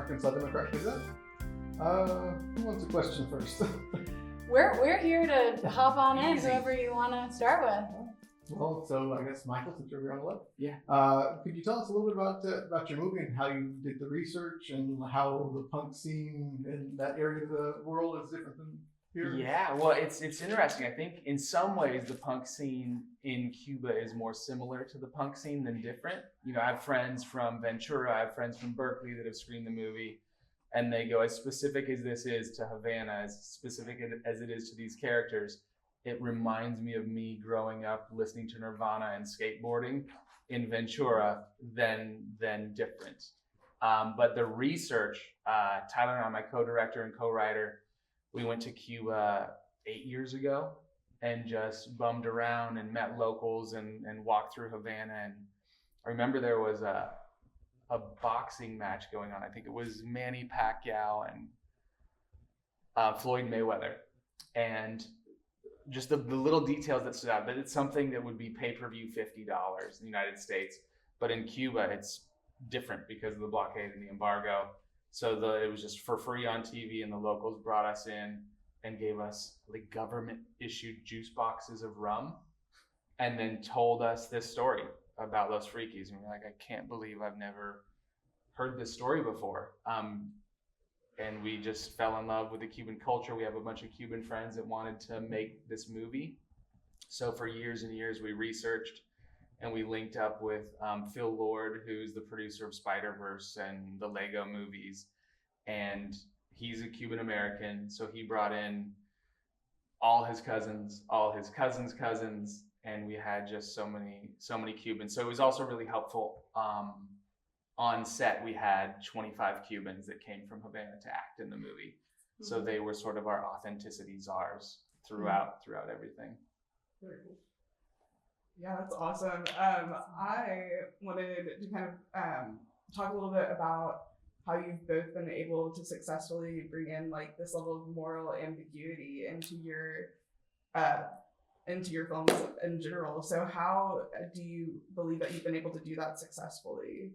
Arkansas Democrat Gazette. Who wants a question first? We're here to hop on in, whoever you want to start with. Well, so I guess Michael, since you're on the left. Yeah. Could you tell us a little bit about your movie and how you did the research and how the punk scene in that area of the world is different than here? Yeah, well, it's interesting. I think in some ways the punk scene in Cuba is more similar to the punk scene than different. You know, I have friends from Ventura, I have friends from Berkeley that have screened the movie, and they go, as specific as this is to Havana, as specific as it is to these characters, it reminds me of me growing up listening to Nirvana and skateboarding in Ventura than different. But the research, Tyler and I, my co-director and co-writer, we went to Cuba 8 years ago and just bummed around and met locals and walked through Havana. And I remember there was a boxing match going on. I think it was Manny Pacquiao and Floyd Mayweather. And just the little details that stood out, but it's something that would be pay-per-view $50 in the United States. But in Cuba, it's different because of the blockade and the embargo. So it was just for free on TV, and the locals brought us in and gave us like government-issued juice boxes of rum, and then told us this story about Los Frikis. And we're like, I can't believe I've never heard this story before. And we just fell in love with the Cuban culture. We have a bunch of Cuban friends that wanted to make this movie. So for years and years, we researched and we linked up with Phil Lord, who's the producer of Spider-Verse and the Lego movies. And he's a Cuban American. So he brought in all his cousins, cousins, and we had just so many Cubans. So it was also really helpful. On set, we had 25 Cubans that came from Havana to act in the movie. Mm-hmm. So they were sort of our authenticity czars throughout everything. Very cool. Yeah, that's awesome. I wanted to kind of talk a little bit about how you've both been able to successfully bring in like this level of moral ambiguity into your films in general. So how do you believe that you've been able to do that successfully?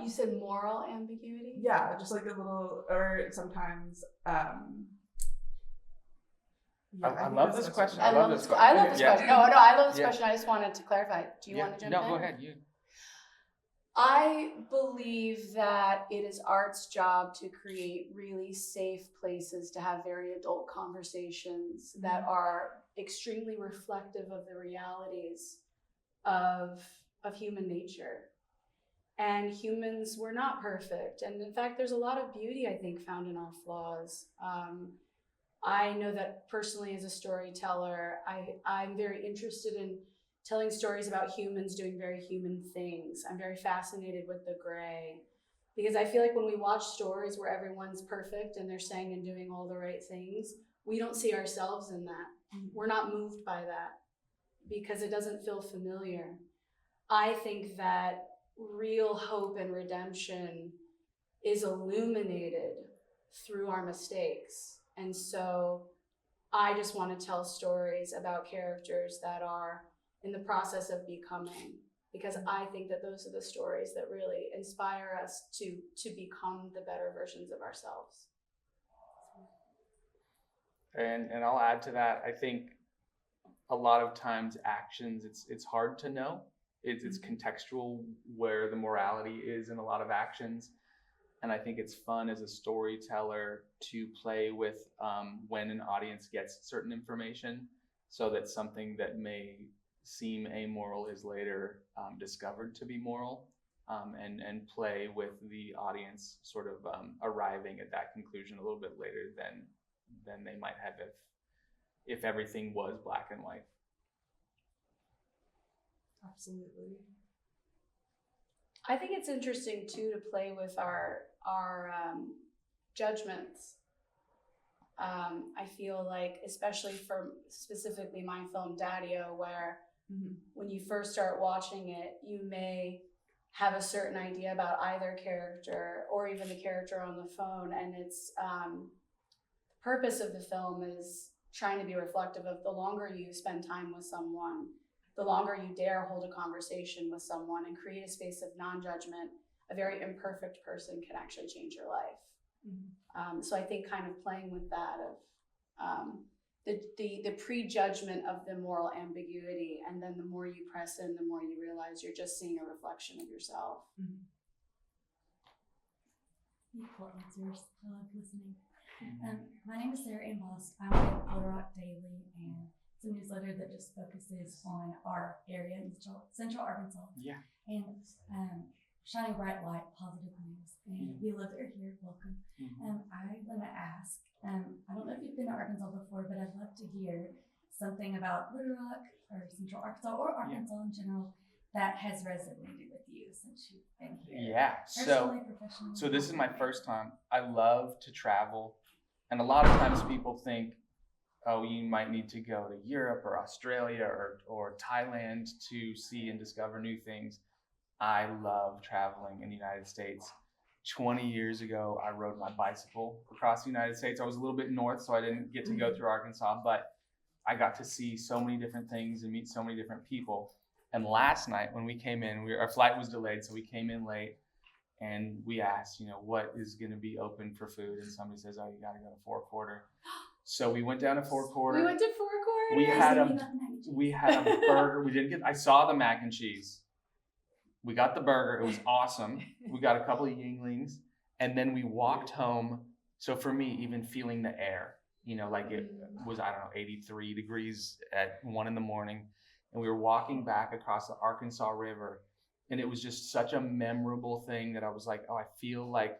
You said moral ambiguity? Yeah, just like a little, or sometimes. I love this question. I love this question. No, I love this question. I just wanted to clarify. Do you want to jump in? No, go ahead. I believe that it is art's job to create really safe places to have very adult conversations that are extremely reflective of the realities of human nature. And humans were not perfect. And in fact, there's a lot of beauty, I think, found in our flaws. I know that personally as a storyteller, I'm very interested in telling stories about humans doing very human things. I'm very fascinated with the gray, because I feel like when we watch stories where everyone's perfect and they're saying and doing all the right things, we don't see ourselves in that. We're not moved by that because it doesn't feel familiar. I think that real hope and redemption is illuminated through our mistakes. And so I just want to tell stories about characters that are in the process of becoming, because I think that those are the stories that really inspire us to become the better versions of ourselves. And I'll add to that. I think a lot of times actions, it's hard to know. It's contextual where the morality is in a lot of actions. And I think it's fun as a storyteller to play with when an audience gets certain information, so that something that may seem amoral is later discovered to be moral, and play with the audience sort of arriving at that conclusion a little bit later than they might have if everything was black and white. Absolutely. I think it's interesting too to play with our judgments. I feel like, especially for specifically my film Daddio, where when you first start watching it, you may have a certain idea about either character or even the character on the phone, and it's the purpose of the film is trying to be reflective of the longer you spend time with someone, the longer you dare hold a conversation with someone and create a space of non-judgment, a very imperfect person can actually change your life. So I think kind of playing with that of the prejudgment of the moral ambiguity, and then the more you press in, the more you realize you're just seeing a reflection of yourself. Equal answers. I love listening. My name is Sarah Ann Bost. I'm with Little Rock Daily, and it's a newsletter that just focuses on our area in Central Arkansas. Yeah. And shining bright light, positive news. And we live here. Welcome. I want to ask, I don't know if you've been to Arkansas before, but I'd love to hear something about Little Rock or Central Arkansas or Arkansas in general that has resonated with you since you've been here. Yeah. Personally, professionally. So this is my first time. I love to travel. And a lot of times people think, oh, you might need to go to Europe or Australia or Thailand to see and discover new things. I love traveling in the United States. 20 years ago, I rode my bicycle across the United States. I was a little bit north, so I didn't get to go through Arkansas, but I got to see so many different things and meet so many different people. And last night when we came in, our flight was delayed, so we came in late. And we asked, what is going to be open for food? And somebody says, oh, you got to go to Four Quarter. So we went down to Four Quarter. We went to Four Quarter. We had a burger. I saw the mac and cheese. We got the burger. It was awesome. We got a couple of Yinglings. And then we walked home. So for me, even feeling the air, like it was, 83 degrees at 1 a.m. And we were walking back across the Arkansas River. And it was just such a memorable thing that I was like, oh, I feel like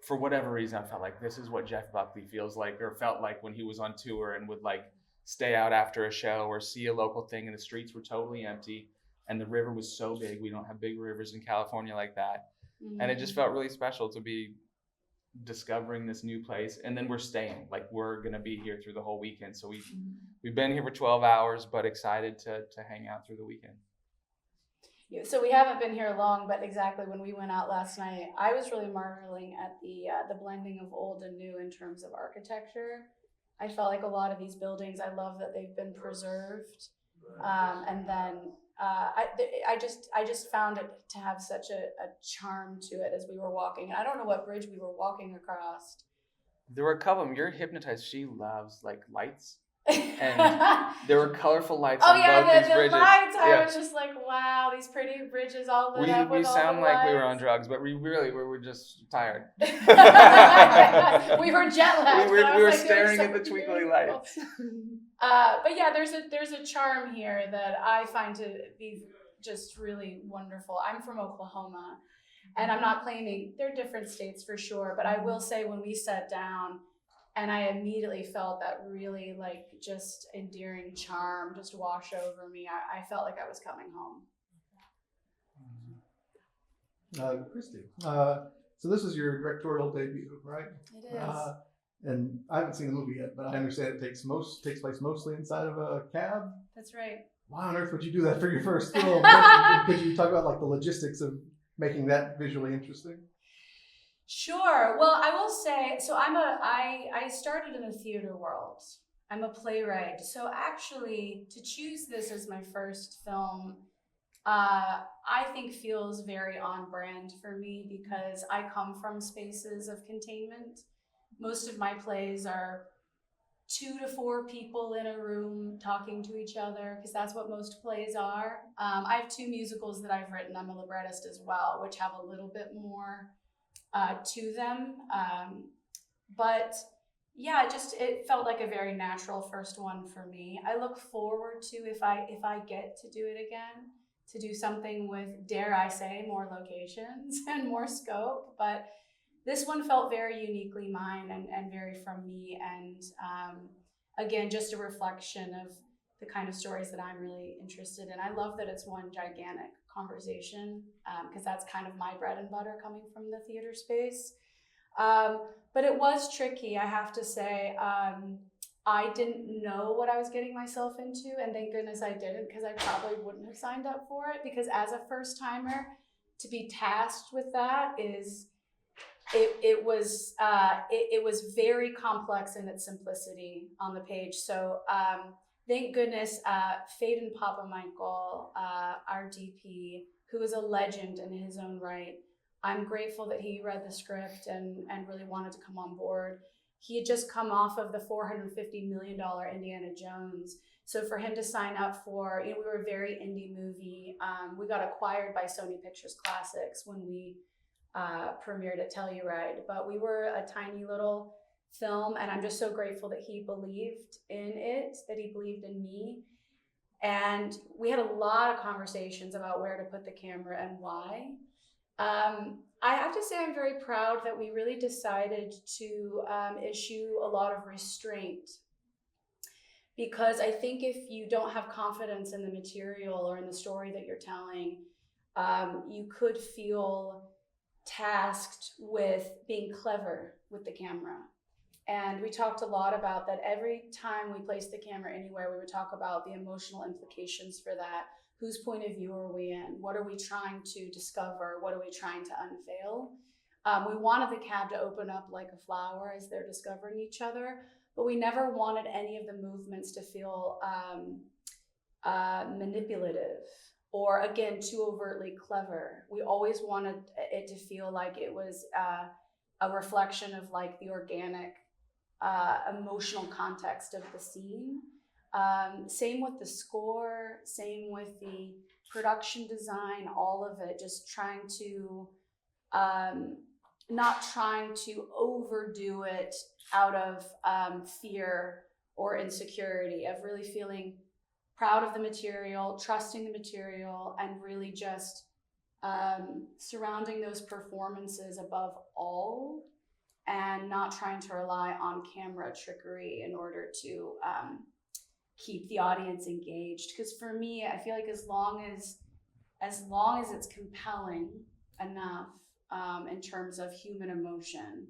for whatever reason, I felt like this is what Jeff Buckley feels like, or felt like when he was on tour and would like stay out after a show or see a local thing, and the streets were totally empty and the river was so big. We don't have big rivers in California like that. And it just felt really special to be discovering this new place. And then we're staying, like we're going to be here through the whole weekend. So we've been here for 12 hours, but excited to hang out through the weekend. So we haven't been here long, but exactly when we went out last night, I was really marveling at the blending of old and new in terms of architecture. I felt like a lot of these buildings, I love that they've been preserved, and then I just found it to have such a charm to it as we were walking. And I don't know what bridge we were walking across. There were a couple of them. You're hypnotized. She loves like lights. And there were colorful lights on both these bridges. Lights, I was just like, wow, these pretty bridges all lit up with we all sound the like lights. we were on drugs, but we were just tired. We were jet lagged. We were staring at the twinkly lights. But yeah, there's a charm here that I find to be just really wonderful. I'm from Oklahoma, and I'm not claiming they're different states for sure, but I will say when we sat down, and I immediately felt that really like just endearing charm just wash over me. I felt like I was coming home. Christy, so this is your directorial debut, right? It is. And I haven't seen the movie yet, but I understand it takes place mostly inside of a cab. That's right. Why on earth would you do that for your first film? Could you talk about like the logistics of making that visually interesting? Sure. Well, I will say, so I started in the theater world. I'm a playwright. So actually, to choose this as my first film, I think feels very on brand for me because I come from spaces of containment. Most of my plays are 2 to 4 people in a room talking to each other because that's what most plays are. I have 2 musicals that I've written. I'm a librettist as well, which have a little bit more to them. But yeah, it felt like a very natural first one for me. I look forward to, if I get to do it again, to do something with, dare I say, more locations and more scope. But this one felt very uniquely mine and very from me. And again, just a reflection of the kind of stories that I'm really interested in. I love that it's one gigantic conversation because that's kind of my bread and butter coming from the theater space. But it was tricky, I have to say. I didn't know what I was getting myself into, and thank goodness I didn't, because I probably wouldn't have signed up for it, because as a first timer, to be tasked with that is, it was very complex in its simplicity on the page. So thank goodness Faden Papa Michael, our DP, who is a legend in his own right. I'm grateful that he read the script and really wanted to come on board. He had just come off of the $450 million Indiana Jones. So for him to sign up for, we were a very indie movie. We got acquired by Sony Pictures Classics when we premiered at Telluride, but we were a tiny little film, and I'm just so grateful that he believed in it, that he believed in me. And we had a lot of conversations about where to put the camera and why. I have to say I'm very proud that we really decided to issue a lot of restraint, because I think if you don't have confidence in the material or in the story that you're telling, you could feel tasked with being clever with the camera. And we talked a lot about that. Every time we placed the camera anywhere, we would talk about the emotional implications for that. Whose point of view are we in? What are we trying to discover? What are we trying to unveil? We wanted the cab to open up like a flower as they're discovering each other, but we never wanted any of the movements to feel manipulative or, again, too overtly clever. We always wanted it to feel like it was a reflection of like the organic emotional context of the scene. Same with the score, same with the production design, all of it, just trying to, not trying to overdo it out of fear or insecurity, of really feeling proud of the material, trusting the material, and really just surrounding those performances above all, and not trying to rely on camera trickery in order to keep the audience engaged. Because for me, I feel like as long as it's compelling enough in terms of human emotion,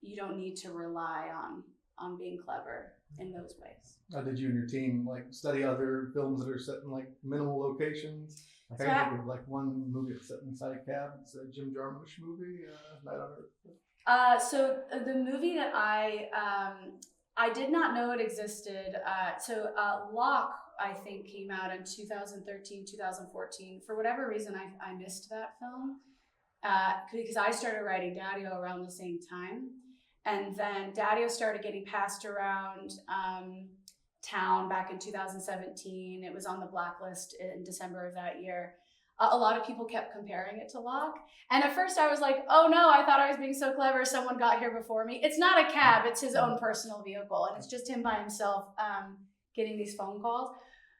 you don't need to rely on being clever in those ways. Did you and your team like study other films that are set in like minimal locations? Like I think of like one movie that's set inside a cab. It's a Jim Jarmusch movie, Night on Earth. So the movie that I did not know it existed. Locke, I think, came out in 2013, 2014. For whatever reason, I missed that film because I started writing Daddio around the same time. And then Daddio started getting passed around town back in 2017. It was on the blacklist in December of that year. A lot of people kept comparing it to Locke. And at first I was like, oh no, I thought I was being so clever. Someone got here before me. It's not a cab, it's his own personal vehicle. And it's just him by himself getting these phone calls.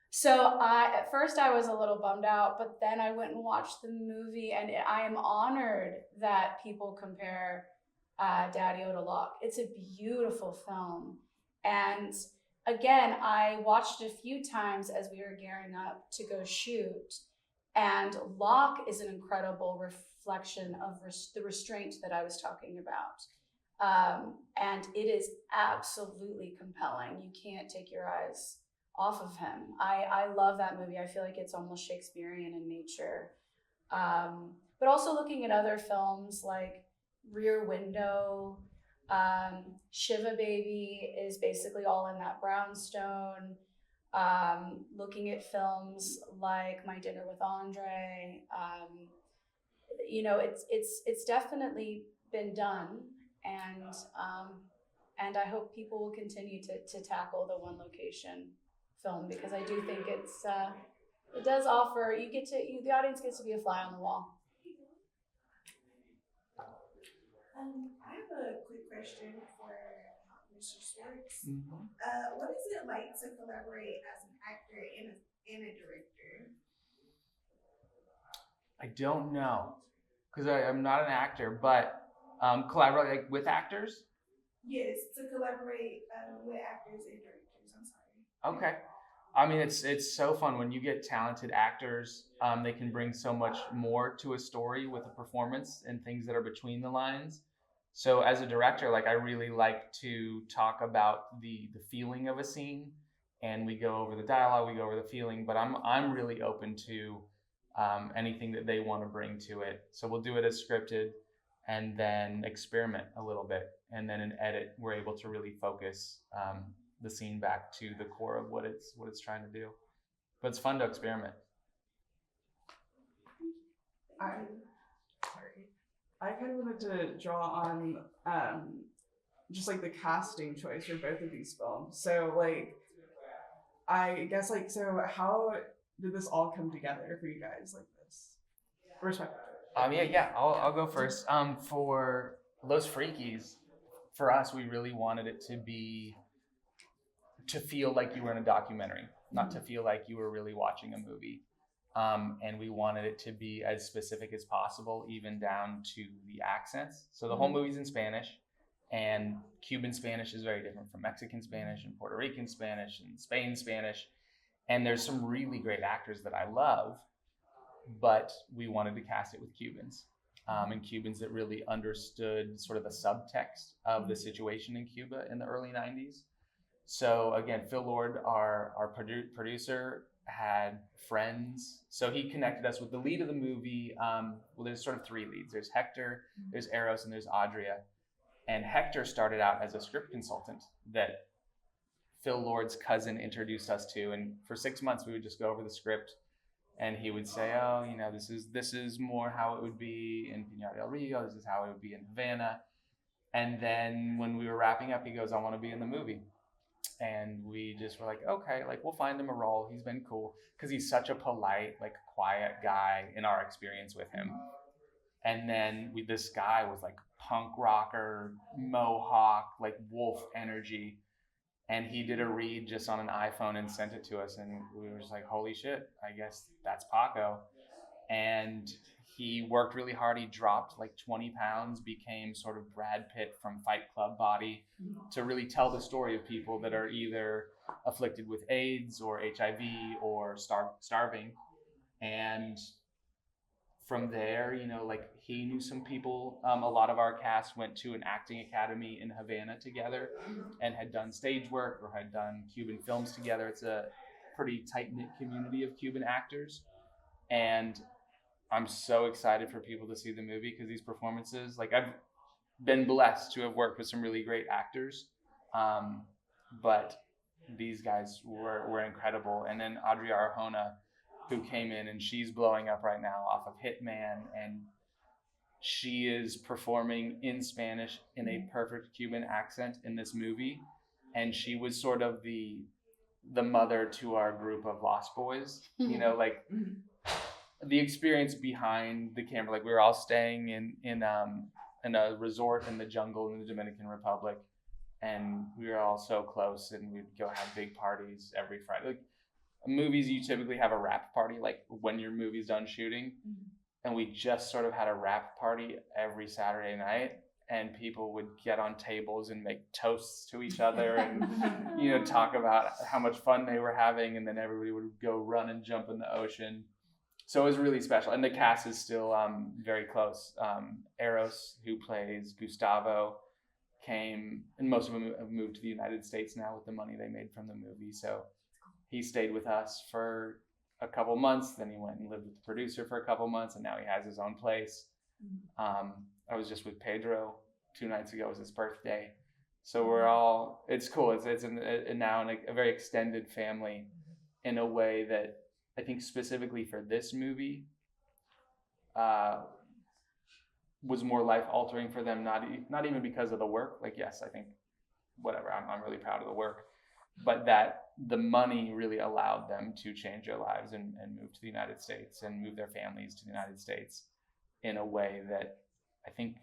So at first I was a little bummed out, but then I went and watched the movie, and I am honored that people compare Daddio to Locke. It's a beautiful film. And again, I watched it a few times as we were gearing up to go shoot. And Locke is an incredible reflection of the restraint that I was talking about. And it is absolutely compelling. You can't take your eyes off of him. I love that movie. I feel like it's almost Shakespearean in nature. But also looking at other films like Rear Window, Shiva Baby is basically all in that brownstone. Looking at films like My Dinner with Andre, it's definitely been done, and I hope people will continue to tackle the one location film, because I do think it does offer, the audience gets to be a fly on the wall. I have a quick question for Mr. Schwartz. Mm-hmm. What is it like to collaborate as an actor and a director? I don't know, because I'm not an actor, but collaborate like with actors? Yes, to collaborate with actors and directors. I'm sorry. Okay. I mean, it's so fun when you get talented actors. They can bring so much more to a story with a performance and things that are between the lines. So as a director, like I really like to talk about the feeling of a scene, and we go over the dialogue, we go over the feeling, but I'm really open to anything that they want to bring to it. So we'll do it as scripted, and then experiment a little bit, and then in edit we're able to really focus the scene back to the core of what it's trying to do. But it's fun to experiment. I kind of wanted to draw on just like the casting choice for both of these films. So like, I guess like, so how did this all come together for you guys like this? Respectively. I'll go first. For Los Frikis, for us, we really wanted it to feel like you were in a documentary, not to feel like you were really watching a movie. And we wanted it to be as specific as possible, even down to the accents. So the whole movie's in Spanish, and Cuban Spanish is very different from Mexican Spanish and Puerto Rican Spanish and Spain Spanish. And there's some really great actors that I love, but we wanted to cast it with Cubans, and Cubans that really understood sort of the subtext of the situation in Cuba in the early 90s. So again, Phil Lord, our producer, had friends. So he connected us with the lead of the movie. Well, there's sort of three leads. There's Hector, there's Eros, and there's Adria. And Hector started out as a script consultant that Phil Lord's cousin introduced us to. And for 6 months, we would just go over the script, and he would say, oh, you know, this is more how it would be in Pinar del Rio. This is how it would be in Havana. And then when we were wrapping up, he goes, I want to be in the movie. And we just were like, okay, like we'll find him a role. He's been cool because he's such a polite, like quiet guy in our experience with him. And then this guy was like punk rocker, mohawk, like wolf energy. And he did a read just on an iPhone and sent it to us. And we were just like, holy shit, I guess that's Paco. And he worked really hard. He dropped like 20 pounds, became sort of Brad Pitt from Fight Club body to really tell the story of people that are either afflicted with AIDS or HIV or starving. And from there, you know, like he knew some people. A lot of our cast went to an acting academy in Havana together and had done stage work or had done Cuban films together. It's a pretty tight-knit community of Cuban actors. And I'm so excited for people to see the movie because these performances, like I've been blessed to have worked with some really great actors, but these guys were incredible. And then Adria Arjona, who came in, and she's blowing up right now off of Hitman, and she is performing in Spanish in a perfect Cuban accent in this movie. And she was sort of the mother to our group of Lost Boys, you know, like the experience behind the camera. Like we were all staying in a resort in the jungle in the Dominican Republic, and we were all so close, and we'd go have big parties every Friday. Like movies, you typically have a wrap party like when your movie's done shooting, and we just sort of had a wrap party every Saturday night, and people would get on tables and make toasts to each other and you know, talk about how much fun they were having, and then everybody would go run and jump in the ocean. So it was really special, and the cast is still very close. Eros, who plays Gustavo, came, and most of them have moved to the United States now with the money they made from the movie. So he stayed with us for a couple months, then he went and lived with the producer for a couple months, and now he has his own place. I was just with Pedro 2 nights ago. It was his birthday. So we're all, it's cool. It's now a very extended family in a way that I think specifically for this movie was more life altering for them. Not even because of the work. Like, yes, I think whatever, I'm really proud of the work, but that the money really allowed them to change their lives and move to the United States and move their families to the United States in a way that I think,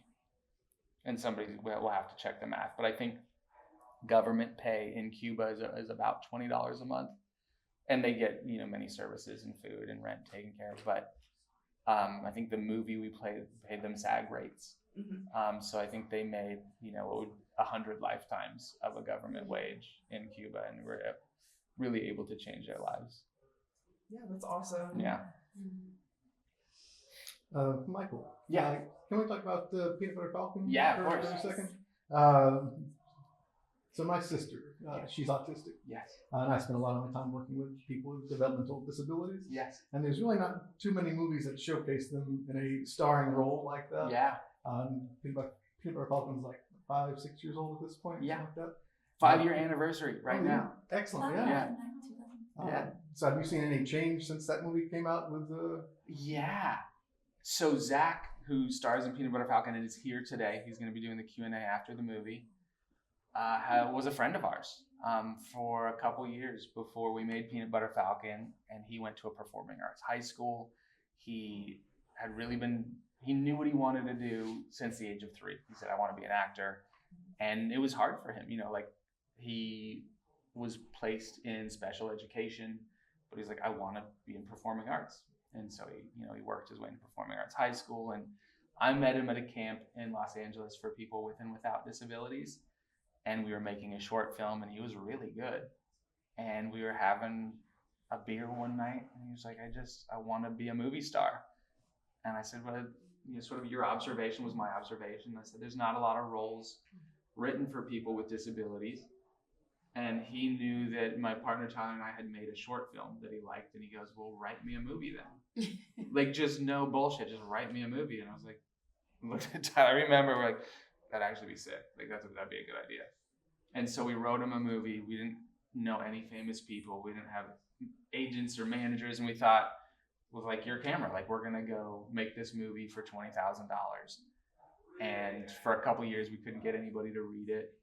and somebody will have to check the math, but I think government pay in Cuba is about $20 a month. And they get, you know, many services and food and rent taken care of. But I think the movie we paid them SAG rates. So I think they made, you know, 100 lifetimes of a government wage in Cuba, and were really able to change their lives. Yeah, that's awesome. Yeah. Michael. Yeah. Can we talk about the Peanut Butter Falcon? Yeah, of course. For a second? So my sister, she's autistic. Yes. And I spend a lot of my time working with people with developmental disabilities. Yes. And there's really not too many movies that showcase them in a starring role like that. Yeah. Peanut Butter Falcon's like 5-6 years old at this point. Yeah. Something like that. 5-year anniversary right now. Excellent. Yeah. So have you seen any change since that movie came out with Yeah. So Zach, who stars in Peanut Butter Falcon and is here today, he's going to be doing the Q&A after the movie, was a friend of ours for a couple years before we made Peanut Butter Falcon, and he went to a performing arts high school. He knew what he wanted to do since the age of 3. He said, I want to be an actor. And it was hard for him, like he was placed in special education, but he's like, I want to be in performing arts. And so he worked his way into performing arts high school. And I met him at a camp in Los Angeles for people with and without disabilities. And we were making a short film, and he was really good. And we were having a beer one night, and he was like, I want to be a movie star. And I said, well, sort of your observation was my observation. I said, there's not a lot of roles written for people with disabilities. And he knew that my partner Tyler and I had made a short film that he liked, and he goes, well, write me a movie then. Like, just no bullshit, just write me a movie. And I was like, looked at Tyler, I remember, we're like, that'd actually be sick. Like, that'd be a good idea. And so we wrote him a movie. We didn't know any famous people. We didn't have agents or managers. And we thought, with like your camera, like, we're gonna go make this movie for $20,000. And for a couple years, we couldn't get anybody to read it.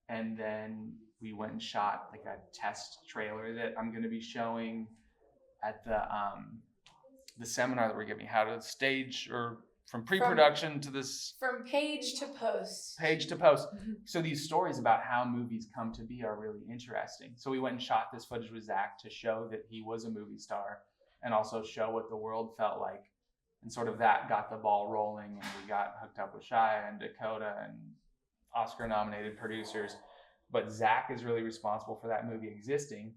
And then we went and shot like a test trailer that I'm gonna be showing at the seminar that we're giving, how to stage or from pre-production to this. From page to post. Page to post. So these stories about how movies come to be are really interesting. So we went and shot this footage with Zach to show that he was a movie star and also show what the world felt like. And sort of that got the ball rolling, and we got hooked up with Shia and Dakota and Oscar-nominated producers. But Zach is really responsible for that movie existing,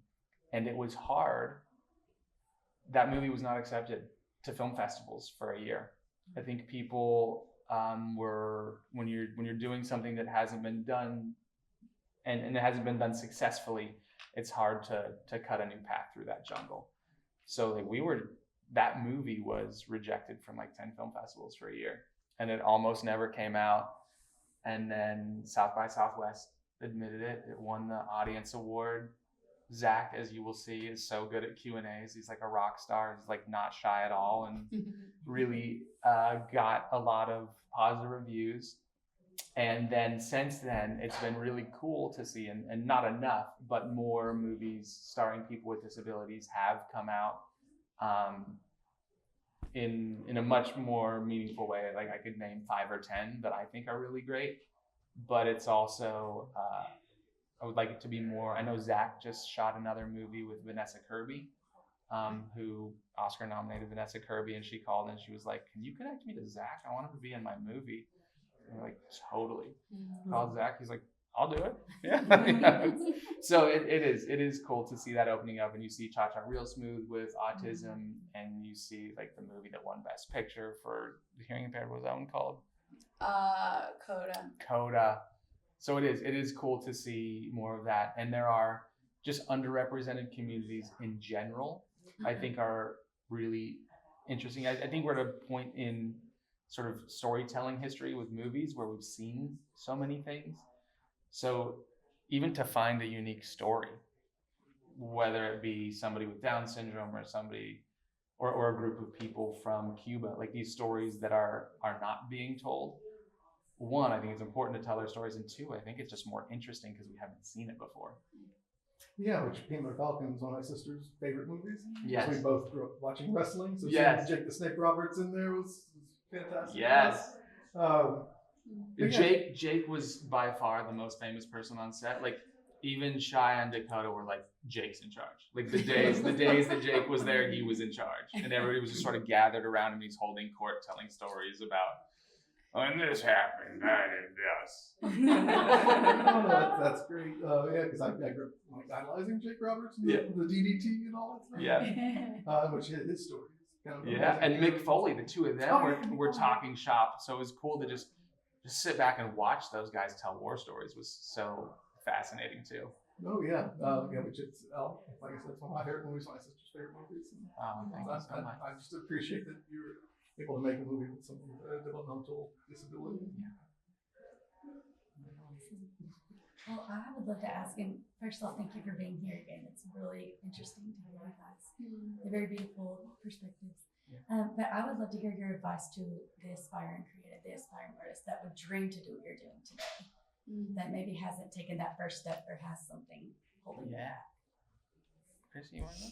and it was hard. That movie was not accepted to film festivals for a year. I think people were, when you're doing something that hasn't been done, and it hasn't been done successfully, it's hard to cut a new path through that jungle. So like that movie was rejected from like 10 film festivals for a year, and it almost never came out. And then South by Southwest admitted it. It won the audience award. Zach, as you will see, is so good at Q&As. He's like a rock star. He's like not shy at all, and really got a lot of positive reviews. And then since then, it's been really cool to see, and not enough, but more movies starring people with disabilities have come out in a much more meaningful way. Like, I could name 5 or 10 that I think are really great, but it's also, I would like it to be more. I know Zach just shot another movie with Vanessa Kirby, who Oscar nominated Vanessa Kirby, and she called and she was like, can you connect me to Zach? I want him to be in my movie. And we're like, totally. Called Zach. He's like, I'll do it. Yeah. So it is cool to see that opening up, and you see Cha Cha Real Smooth with autism, and you see like the movie that won Best Picture for the hearing impaired. What was that one called? Coda. So it is cool to see more of that, and there are just underrepresented communities in general. I think are really interesting. I think we're at a point in sort of storytelling history with movies where we've seen so many things. So even to find a unique story, whether it be somebody with Down syndrome or somebody or a group of people from Cuba, like these stories that are not being told. One, I think it's important to tell their stories, and two, I think it's just more interesting because we haven't seen it before. Yeah, which Peanut Butter Falcon is one of my sister's favorite movies. Yes. We both grew up watching wrestling, so yes. seeing Jake the Snake Roberts in there was fantastic. Yes. Yeah. Jake was by far the most famous person on set. Like, even Shia and Dakota were like, Jake's in charge. Like the days that Jake was there, he was in charge. And everybody was just sort of gathered around him. He's holding court, telling stories about, when this happened, I did this. Oh, that's great. Yeah, because I grew up like idolizing Jake Roberts and the DDT and all that stuff. Yeah. Which his story is kind of yeah, and Mick Foley, the two of them were talking shop. So it was cool to just sit back and watch those guys tell war stories. Was so fascinating too. Oh yeah, which it's like I said, it's one of my favorite movies, my sister's favorite movies. Thank you so much. I just appreciate that you're able to make a movie with some developmental disability. Yeah. Well, I would love to ask, and first of all, thank you for being here again. It's really interesting to hear you guys. They're very beautiful perspectives. But I would love to hear your advice to the aspiring creative, the aspiring artist that would dream to do what you're doing today, that maybe hasn't taken that first step or has something holding them back. Christy, you want to know?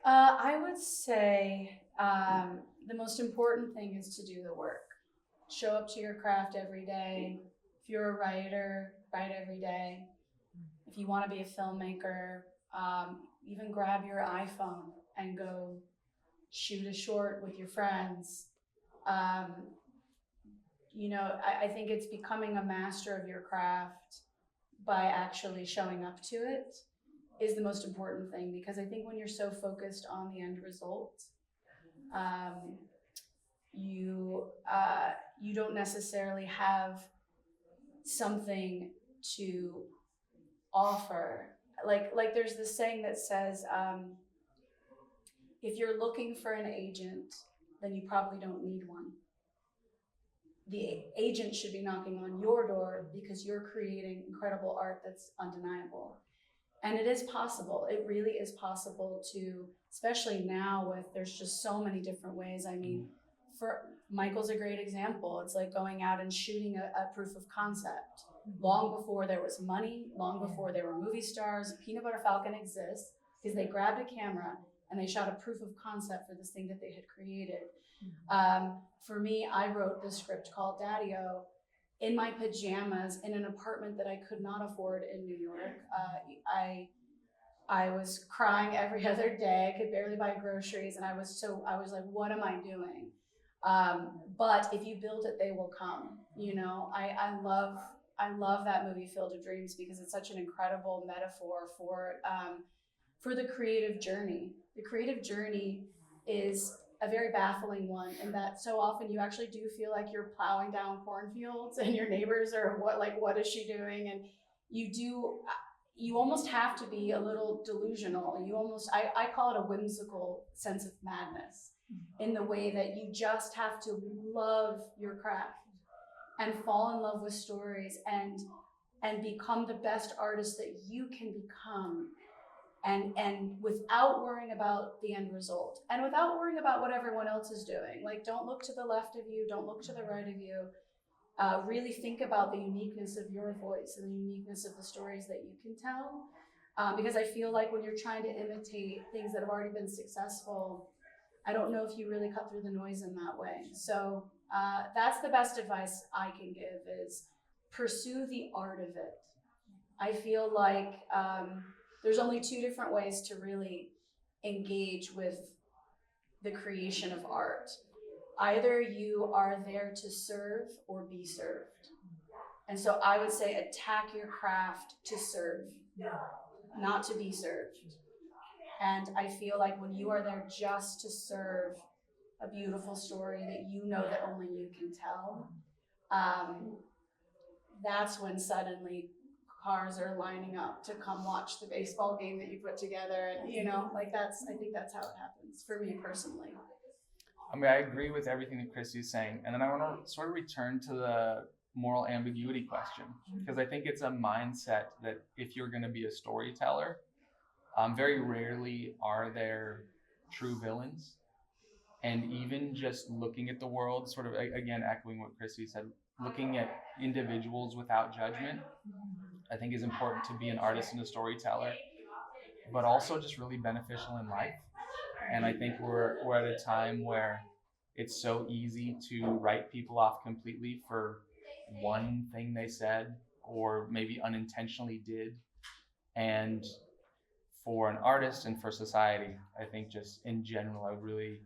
I would say the most important thing is to do the work. Show up to your craft every day. If you're a writer, write every day. If you want to be a filmmaker, even grab your iPhone and go shoot a short with your friends. I think it's becoming a master of your craft by actually showing up to it is the most important thing, because I think when you're so focused on the end result, you don't necessarily have something to offer. Like there's this saying that says, if you're looking for an agent, then you probably don't need one. The agent should be knocking on your door because you're creating incredible art that's undeniable. And it is possible. It really is possible to, especially now with, there's just so many different ways. I mean, for Michael's a great example. It's like going out and shooting a proof of concept. Long before there was money, long before there were movie stars, Peanut Butter Falcon exists because they grabbed a camera and they shot a proof of concept for this thing that they had created. For me, I wrote this script called Daddio in my pajamas in an apartment that I could not afford in New York. I was crying every other day. I could barely buy groceries, and I was like, what am I doing? But if you build it, they will come. I love that movie Field of Dreams because it's such an incredible metaphor for the creative journey. The creative journey is a very baffling one, in that so often you actually do feel like you're plowing down cornfields and your neighbors are what is she doing? And you almost have to be a little delusional. I call it a whimsical sense of madness, in the way that you just have to love your craft and fall in love with stories and become the best artist that you can become. And without worrying about the end result, and without worrying about what everyone else is doing. Like, don't look to the left of you, don't look to the right of you. Really think about the uniqueness of your voice and the uniqueness of the stories that you can tell. Because I feel like when you're trying to imitate things that have already been successful, I don't know if you really cut through the noise in that way. So that's the best advice I can give, is pursue the art of it. I feel like there's only two different ways to really engage with the creation of art. Either you are there to serve or be served. And so I would say attack your craft to serve, not to be served. And I feel like when you are there just to serve a beautiful story that you know that only you can tell, that's when suddenly cars are lining up to come watch the baseball game that you put together. And I think that's how it happens for me personally. I mean, I agree with everything that Christy's saying. And then I want to sort of return to the moral ambiguity question, because I think it's a mindset that if you're going to be a storyteller, very rarely are there true villains. And even just looking at the world, sort of, again, echoing what Christy said, looking at individuals without judgment, I think is important to be an artist and a storyteller, but also just really beneficial in life. And I think we're at a time where it's so easy to write people off completely for one thing they said or maybe unintentionally did. And for an artist and for society, I think just in general, I would really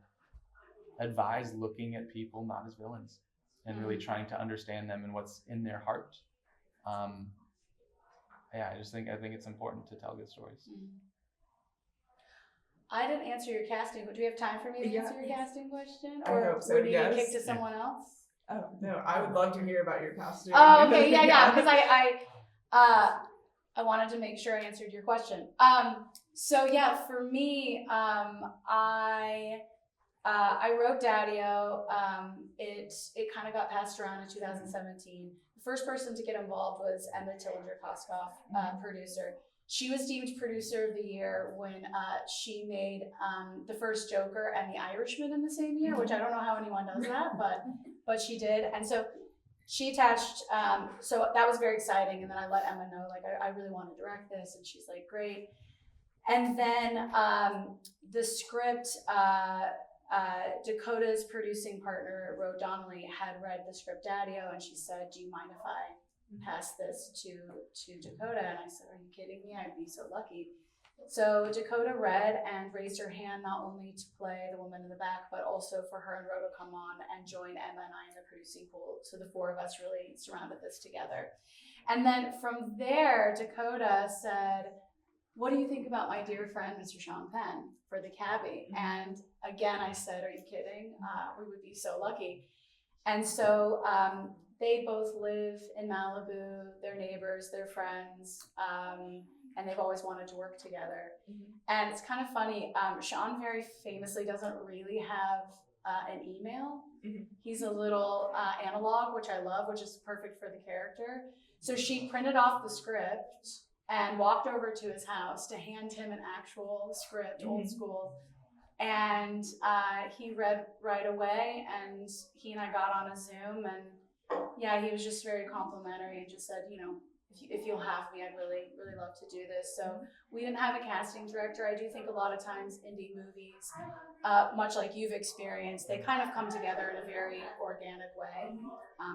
advise looking at people not as villains and really trying to understand them and what's in their heart. I think it's important to tell good stories. I didn't answer your casting, but do we have time for me to answer your casting question? I Or hope so, would you yes. get kicked to someone else? Oh, no, I would love to hear about your costume. Oh, okay, yeah, because I wanted to make sure I answered your question. So yeah, for me, I wrote Daddio. It kind of got passed around in 2017. The first person to get involved was Emma Tillinger-Koskoff, producer. she was deemed producer of the year when she made the first Joker and The Irishman in the same year, which I don't know how anyone does that, but she did. And so she attached, so that was very exciting. And then I let Emma know, like, I really want to direct this. And she's like, great. And then the script, Dakota's producing partner, Ro Donnelly, had read the script Daddio, and she said, do you mind if I pass this to Dakota? And I said, are you kidding me? I'd be so lucky. So Dakota read and raised her hand, not only to play the woman in the back, but also for her and Ro to come on and join Emma and I in the producing pool. So the four of us really surrounded this together. And then from there, Dakota said, what do you think about my dear friend, Mr. Sean Penn, for the cabbie? And again, I said, are you kidding? We would be so lucky. And so they both live in Malibu, they're neighbors, they're friends, and they've always wanted to work together. And it's kind of funny, Sean very famously doesn't really have an email. He's a little analog, which I love, which is perfect for the character. So she printed off the script and walked over to his house to hand him an actual script, old school. And he read right away, and he and I got on a Zoom, and yeah, he was just very complimentary and just said, you know, if you'll have me, I'd really, really love to do this. So we didn't have a casting director. I do think a lot of times indie movies, much like you've experienced, they kind of come together in a very organic way.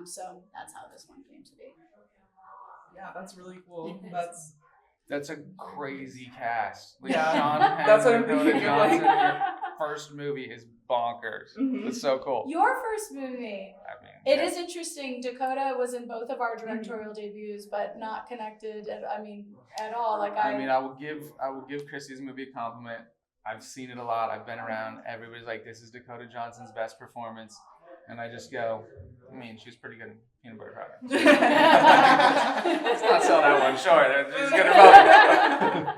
So that's how this one came to be. Yeah, that's really cool. That's a crazy cast. Like, Yeah, Sean Penn, that's what I'm Dakota thinking, Johnson, like- your first movie is bonkers. It's so cool. Your first movie. I mean, It is interesting. Dakota was in both of our directorial debuts, but not connected. At all. Like I will give Christy's movie a compliment. I've seen it a lot. I've been around. Everybody's like, this is Dakota Johnson's best performance, and I just go, she was pretty good in Peanut Butter Falcon. Let's not sell that one short. She's good at both.